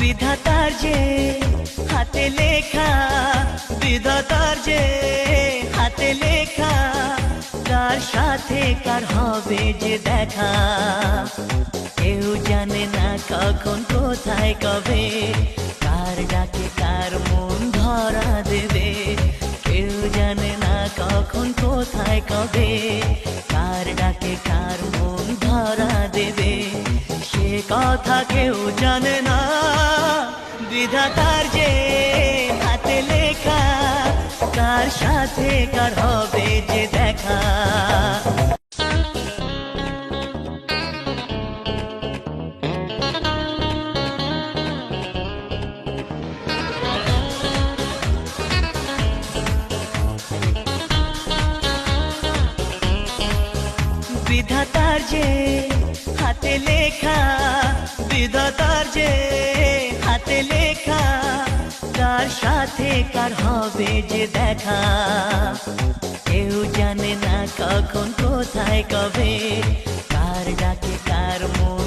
বিধাতার যে হাতে লেখা, বিধাতার যে হাতে লেখা, কার সাথে কার হবে যে দেখা। কেউ জানে না কখন কোথায় কবে, কার ডাকে কার মন ধরা দেবে। কেউ জানে না কখন কোথায় কবে, কার ডাকে কার মন ধরা দেবে। সে কথা কেউ জানে না, বিধাতার যে হাতে লেখা, কার সাথে কার হবে যে দেখা। বিধাতার যে হাতে লেখা, বিধাতার যে হাতে লেখা, কার সাথে কার হবে যে দেখা। কেউ জানে না কখন কোথায় কবে, কার ডাকে কার মন